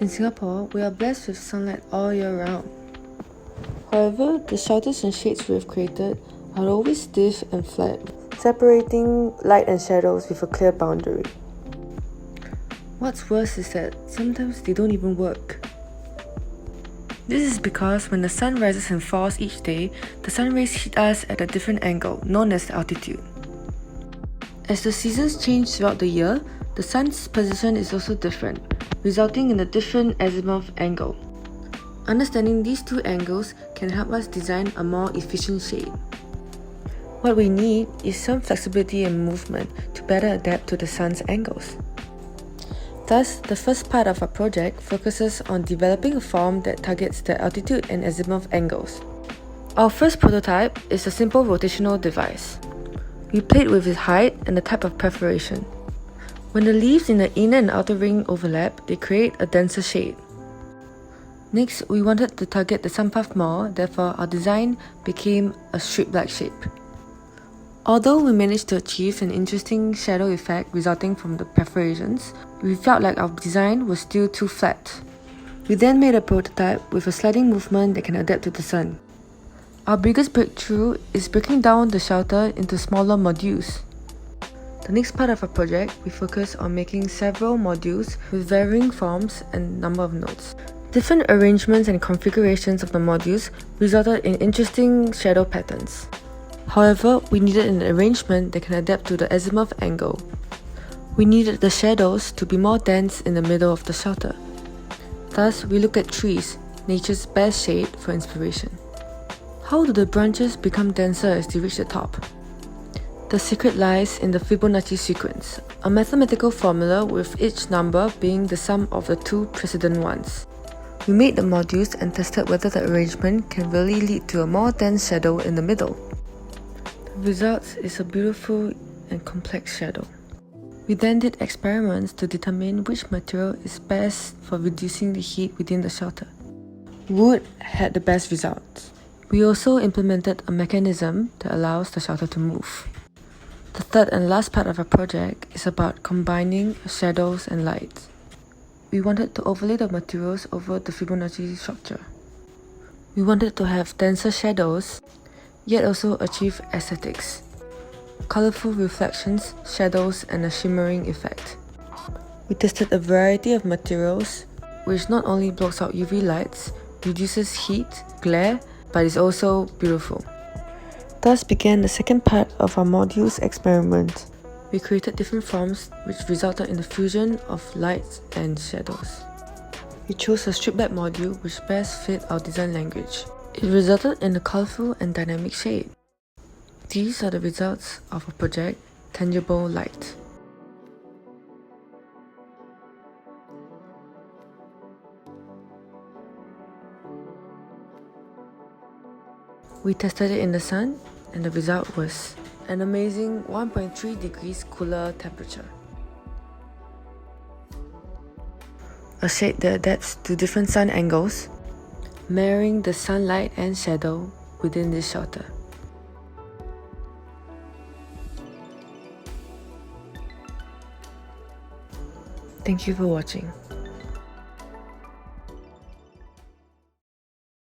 In Singapore, we are blessed with sunlight all year round. However, the shelters and shades we have created are always stiff and flat, separating light and shadows with a clear boundary. What's worse is that sometimes they don't even work. This is because when the sun rises and falls each day, the sun rays hit us at a different angle, known as altitude. As the seasons change throughout the year, the sun's position is also different, resulting in a different azimuth angle. Understanding these two angles can help us design a more efficient shade. What we need is some flexibility and movement to better adapt to the sun's angles. Thus, the first part of our project focuses on developing a form that targets the altitude and azimuth angles. Our first prototype is a simple rotational device. We played with its height and the type of perforation. When the leaves in the inner and outer ring overlap, they create a denser shade. Next, we wanted to target the sun path more, therefore our design became a strip-like shape. Although we managed to achieve an interesting shadow effect resulting from the perforations, we felt like our design was still too flat. We then made a prototype with a sliding movement that can adapt to the sun. Our biggest breakthrough is breaking down the shelter into smaller modules. The next part of our project, we focus on making several modules with varying forms and number of nodes. Different arrangements and configurations of the modules resulted in interesting shadow patterns. However, we needed an arrangement that can adapt to the azimuth angle. We needed the shadows to be more dense in the middle of the shelter. Thus, we looked at trees, nature's best shade, for inspiration. How do the branches become denser as they reach the top? The secret lies in the Fibonacci sequence, a mathematical formula with each number being the sum of the two precedent ones. We made the modules and tested whether the arrangement can really lead to a more dense shadow in the middle. The result is a beautiful and complex shadow. We then did experiments to determine which material is best for reducing the heat within the shelter. Wood had the best results. We also implemented a mechanism that allows the shelter to move. The third and last part of our project is about combining shadows and light. We wanted to overlay the materials over the Fibonacci structure. We wanted to have denser shadows, yet also achieve aesthetics. Colorful reflections, shadows, and a shimmering effect. We tested a variety of materials, which not only blocks out UV lights, reduces heat, glare, but is also beautiful. Thus began the second part of our modules experiment. We created different forms which resulted in the fusion of lights and shadows. We chose a strip-like module which best fit our design language. It resulted in a colorful and dynamic shade. These are the results of our project, Tangible Light. We tested it in the sun, and the result was an amazing 1.3 degrees cooler temperature. A shade that adapts to different sun angles, marrying the sunlight and shadow within this shelter. Thank you for watching.